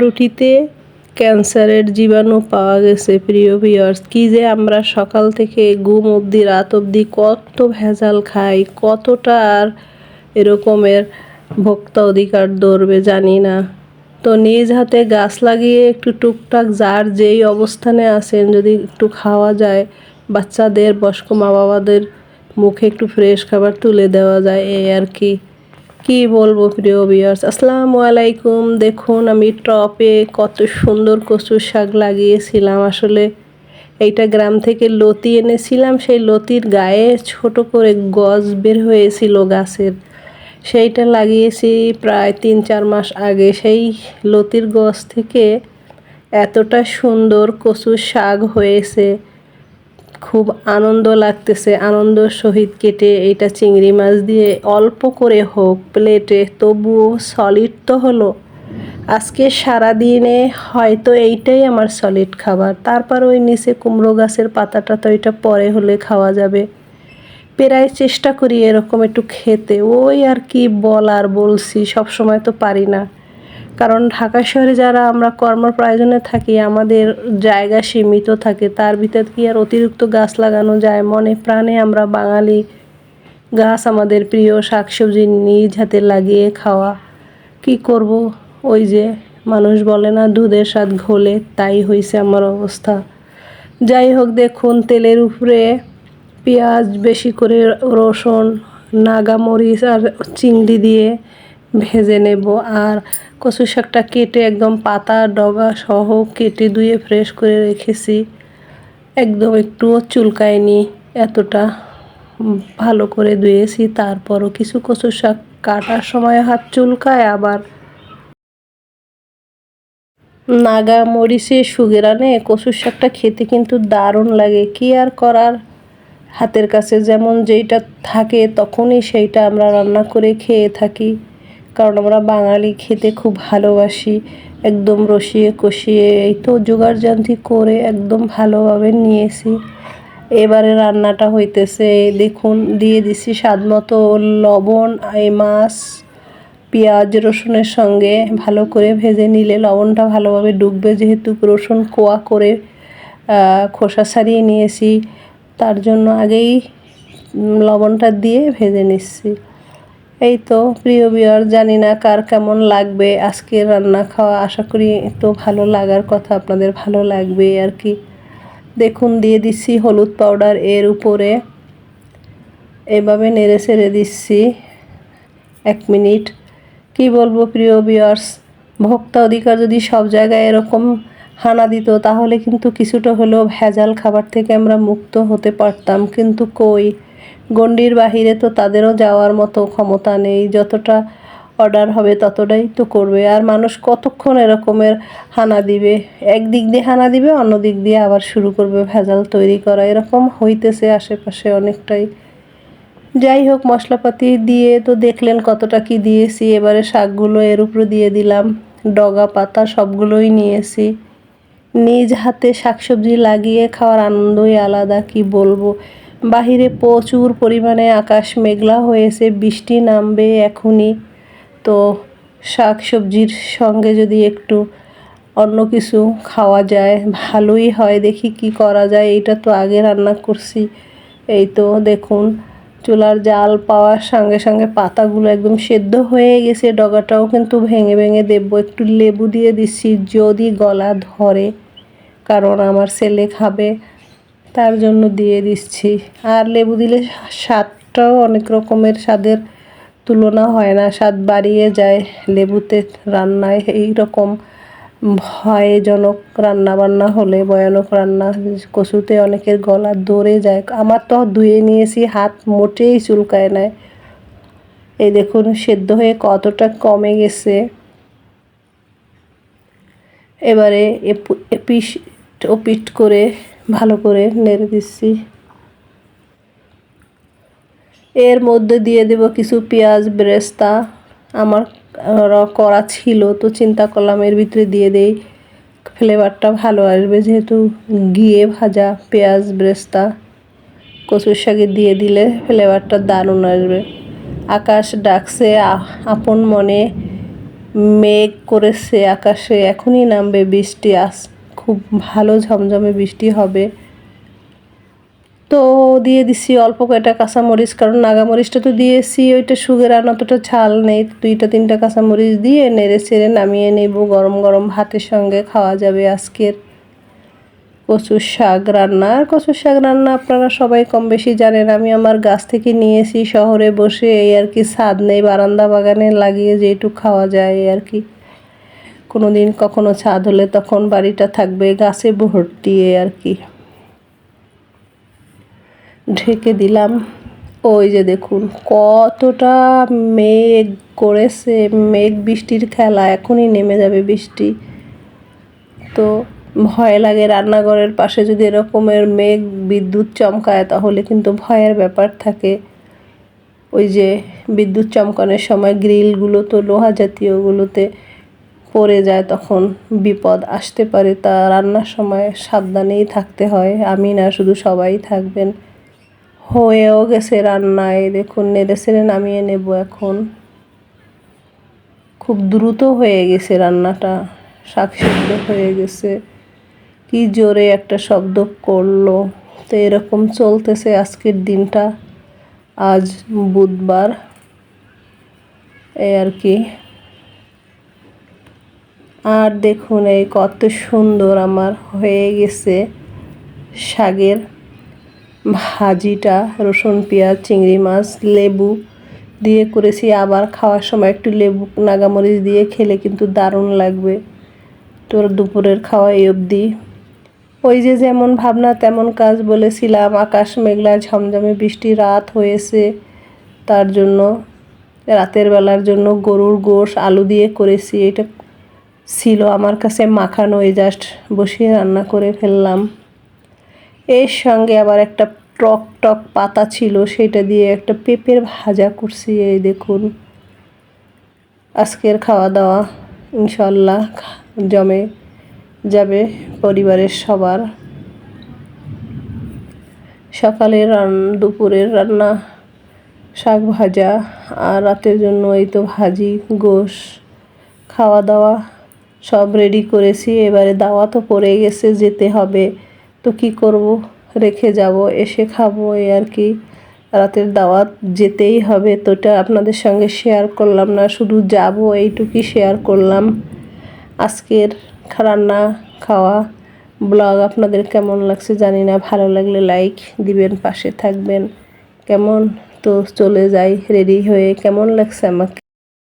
রুটিতে ক্যান্সারের জীবাণু পাওয়া গেছে। প্রিয় ভিউয়ার্স, কি যে আমরা সকাল থেকে ঘুম অবধি রাত অবধি কত ভেজাল খাই, কতটা আর এরকমের ভোক্তা অধিকার ধরবে জানি না। তো নিজ হাতে গাছ লাগিয়ে একটু টুকটাক যার যেই অবস্থানে আছেন যদি একটু খাওয়া যায়, বাচ্চাদের বয়স্ক মা বাবাদের মুখে একটু ফ্রেশ খাবার তুলে দেওয়া যায়, এই আর কি। কি বলবো প্রিয় ভিউয়ার্স, আসসালামু আলাইকুম। দেখুন আমি টপে কত সুন্দর কচুর শাক লাগিয়েছিলাম। আসলে এইটা গ্রাম থেকে লতি এনেছিলাম, সেই লতির গায়ে ছোট করে গজ বের হয়েছিল গাছের, সেইটা লাগিয়েছি প্রায় 3-4 মাস আগে। সেই লতির গছ থেকে এতটা সুন্দর কচুর শাক হয়েছে, খুব আনন্দ লাগতেছে। আনন্দের সহিত কেটে এটা চিংড়ি মাছ দিয়ে অল্প করে হোক প্লেটে, তবুও সলিড তো হলো। আজকে সারাদিনে হয়তো এইটাই আমার সলিড খাবার। তারপর ওই নিচে কুমড়ো গাছের পাতাটা তো এটা পরে হলে খাওয়া যাবে। প্রায় চেষ্টা করি এরকম একটু খেতে, ওই আর কি বলার, বলছি সব সময় তো পারি না। কারণ ঢাকা শহরে যারা আমরা কর্মপ্রয়োজনে থাকি, আমাদের জায়গা সীমিত থাকে, তার ভিতর কি আর অতিরিক্ত গাছ লাগানো যায়? মনে প্রাণে আমরা বাঙালি, গাছ আমাদের প্রিয়, শাকসবজি নিজ হাতে লাগিয়ে খাওয়া। কি করব, ওই যে মানুষ বলে না দুধের স্বাদ ঘোলে, তাই হয়েছে আমার অবস্থা। যাই হোক, দেখুন তেলের উপরে পেঁয়াজ বেশি করে, রসুন, নাগামরিচ আর চিংড়ি দিয়ে ভেজে নেব। আর কচু শাকটা কেটে একদম পাতা ডগা সহ কেটে ধুয়ে ফ্রেশ করে রেখেছি, একদম একটুও চুলকায়নি, এতটা ভালো করে ধুয়েছি। তারপরও কিছু কচু শাক কাটার সময় হাত চুলকায়, আবার নাগা মরিচের সুঘ্রাণে কচুর শাকটা খেতে কিন্তু দারুণ লাগে। কি আর করার, হাতের কাছে যেমন যেইটা থাকে তখনই সেইটা আমরা রান্না করে খেয়ে থাকি। কারণ আমরা বাঙালি খেতে খুব ভালোবাসি, একদম রসিয়ে কষিয়ে এই তো জোগাড়যন্ত্রী করে একদম ভালোভাবে নিয়েছি। এবারে রান্নাটা হইতেছে, দেখুন দিয়ে দিছি স্বাদ মতো লবণ। এই মাছ পেঁয়াজ রসুনের সঙ্গে ভালো করে ভেজে নিলে লবণটা ভালোভাবে ডুববে, যেহেতু রসুন কোয়া করে খোসা ছাড়িয়ে নিয়েছি, তার জন্য আগেই লবণটা দিয়ে ভেজে নিচ্ছি। এই তো প্রিয় ভিউয়ার, জানি না কার কেমন লাগবে আজকে রান্না খাওয়া, আশা করি তো ভালো লাগার কথা, আপনাদের ভালো লাগবে আর কি। দেখুন দিয়ে দিচ্ছি হলুদ পাউডার এর উপরে, এভাবে নেড়ে ছেড়ে দিচ্ছি 1 মিনিট। কি বলবো প্রিয় ভিউয়ার্স, ভোক্তা অধিকার যদি সব জায়গায় এরকম হানা দিত, তাহলে কিন্তু কিছুটা হলেও ভেজাল খাবার থেকে আমরা মুক্ত হতে পারতাম। কিন্তু কই, গণ্ডির বাহিরে তো তাদেরও যাওয়ার মতো ক্ষমতা নেই। যতটা অর্ডার হবে ততটাই তো করবে। আর মানুষ কতক্ষণ এরকমের হানা দিবে? একদিক দিয়ে হানা দিবে, অন্য দিক দিয়ে আবার শুরু করবে ভেজাল তৈরি করা। এরকম হইতেছে আশেপাশে অনেকটাই। যাই হোক, মশলাপাতি দিয়ে তো দেখলেন কতটা কি দিয়েছি। এবারে শাকগুলো এর উপরে দিয়ে দিলাম, ডগা পাতা সবগুলোই নিয়েছি। নিজ হাতে শাকসবজি লাগিয়ে খাওয়ার আনন্দই আলাদা, কি বলবো। বাহিরে প্রচুর পরিমাণে আকাশ মেঘলা হয়েছে, বৃষ্টি নামবে এখনই। তো শাকসবজির সঙ্গে যদি একটু অন্য কিছু খাওয়া যায় ভালোই হয়, দেখি কি করা যায়। এইটা তো আগে রান্না করছি। এই তো দেখুন চুলার জাল পাওয়ার সঙ্গে সঙ্গে পাতাগুলো একদম সেদ্ধ হয়ে গেছে, ডগাটাও কিন্তু ভেঙে ভেঙে দেব। একটু লেবু দিয়ে দিচ্ছি যদি গলা ধরে, কারণ আমার ছেলে খাবে, তার জন্য দিয়ে দিচ্ছি। আর লেবু দিলে স্বাদটাও অনেক রকমের, স্বাদের তুলনা হয় না, স্বাদ বাড়িয়ে যায় লেবুতে রান্নায়। এই রকম ভয়জনক রান্না বান্না হলে, ভয়ানক রান্না, কচুতে অনেকের গলা ধরে যায়। আমার তো ধুয়ে নিয়েছি, হাত মোটেই চুলকায় নাই। এই দেখুন সেদ্ধ হয়ে কতটা কমে গেছে। এবারে এপিঠ ওপিঠ করে ভালো করে নেড়ে দিচ্ছি। এর মধ্যে দিয়ে দেব কিছু পেঁয়াজ বেরেস্তা, আমার করা ছিল তো চিন্তা করলাম এর ভিতরে দিয়ে দেই, ফ্লেভারটা ভালো আসবে, যেহেতু ঘিয়ে ভাজা পেঁয়াজ বেরেস্তা কচুর শাকে দিয়ে দিলে ফ্লেভারটা দারুণ আসবে। আকাশ ডাকছে আপন মনে, মেঘ করেছে আকাশে, এখনই নামবে বৃষ্টি। খুব ভালো ঝমঝমে বৃষ্টি হবে। তো দিয়ে দিছি অল্প কয়টা কাঁচামরিচ, কারণ নাগামরিচটা তো দিয়েছি, ওইটা সুগেরান অতটা ঝাল নেই। 2-3টা কাঁচামরিচ দিয়ে নেড়ে চেড়ে নামিয়ে নেব। গরম গরম ভাতের সঙ্গে খাওয়া যাবে আজকের কচুর শাক রান্না। আর কচুর শাক রান্না আপনারা সবাই কম বেশি জানেন, আমি আমার গাছ থেকে নিয়েছি শহরে বসে, এই আর কি। ছাদ নেই, বারান্দা বাগানে লাগিয়ে যেটুকু খাওয়া যায় এই আর কি। কোনো দিন কখনো ছাদ হলে তখন বাড়িটা থাকবে গাছে ভর্তি এই আর কি। ঢেকে দিলাম। ওই যে দেখুন কতটা মেঘ করেছে, মেঘ বৃষ্টির খেলা, এখনই নেমে যাবে বৃষ্টি। তো ভয় লাগে, রান্নাঘরের পাশে যদি এরকমের মেঘ বিদ্যুৎ চমকায় তাহলে কিন্তু ভয়ের ব্যাপার থাকে। ওই যে বিদ্যুৎ চমকানোর সময় গ্রিলগুলো তো লোহা জাতীয়গুলোতে পড়ে যায়, তখন বিপদ আসতে পারে। তা রান্নার সময় সাবধানেই থাকতে হয়, আমি না শুধু সবাই থাকবেন। হয়েও গেছে রান্নায়, দেখুন নেড়ে চেড়ে নামিয়ে নেব এখন। খুব দ্রুত হয়ে গেছে রান্নাটা, শাক সিদ্ধ হয়ে গেছে। কি জোরে একটা শব্দ করলো। তো এরকম চলতেছে আজকের দিনটা। আজ বুধবার এই আর কি। আর দেখুন এই কত সুন্দর আমার হয়ে গেছে শাকের ভাজিটা। রসুন পেঁয়াজ চিংড়ি মাছ লেবু দিয়ে করেছি, আবার খাওয়ার সময় একটু লেবু নাগামরিচ দিয়ে খেলে কিন্তু দারুণ লাগবে। তো দুপুরের খাওয়া এই অবধি। ওই যে যেমন ভাবনা তেমন কাজ বলেছিলাম, আকাশ মেঘলা ঝমঝমে বৃষ্টি, রাত হয়েছে। তার জন্য রাতের বেলার জন্য গরুর গোশ আলু দিয়ে করেছি। এটা ছিল আমার কাছে মাখানো, এই জাস্ট বসিয়ে রান্না করে ফেললাম। এর সঙ্গে আবার একটা টক টক পাতা ছিল, সেটা দিয়ে একটা পেঁপের ভাজা করছি। এই দেখুন আজকের খাওয়া দাওয়া ইনশাল্লাহ জমে যাবে পরিবারের সবার। সকালের দুপুরের রান্না শাক ভাজা, আর রাতের জন্য এই তো ভাজি গোশ। খাওয়া দাওয়া সব রেডি করেছি, এবারে দাওয়াতও পড়ে গেছে, যেতে হবে। তো কি করব, রেখে যাব, এসে খাবো এই আর কি। রাতের দাওয়াত যেতেই হবে, তো এটা আপনাদের সঙ্গে শেয়ার করলাম না, শুধু যাব এইটুকুই শেয়ার করলাম। আজকের রান্না খাওয়া ব্লগ আপনাদের কেমন লাগছে জানি না, ভালো লাগলে লাইক দিবেন, পাশে থাকবেন। কেমন, তো চলে যাই রেডি হয়ে। কেমন লাগছে আমাকে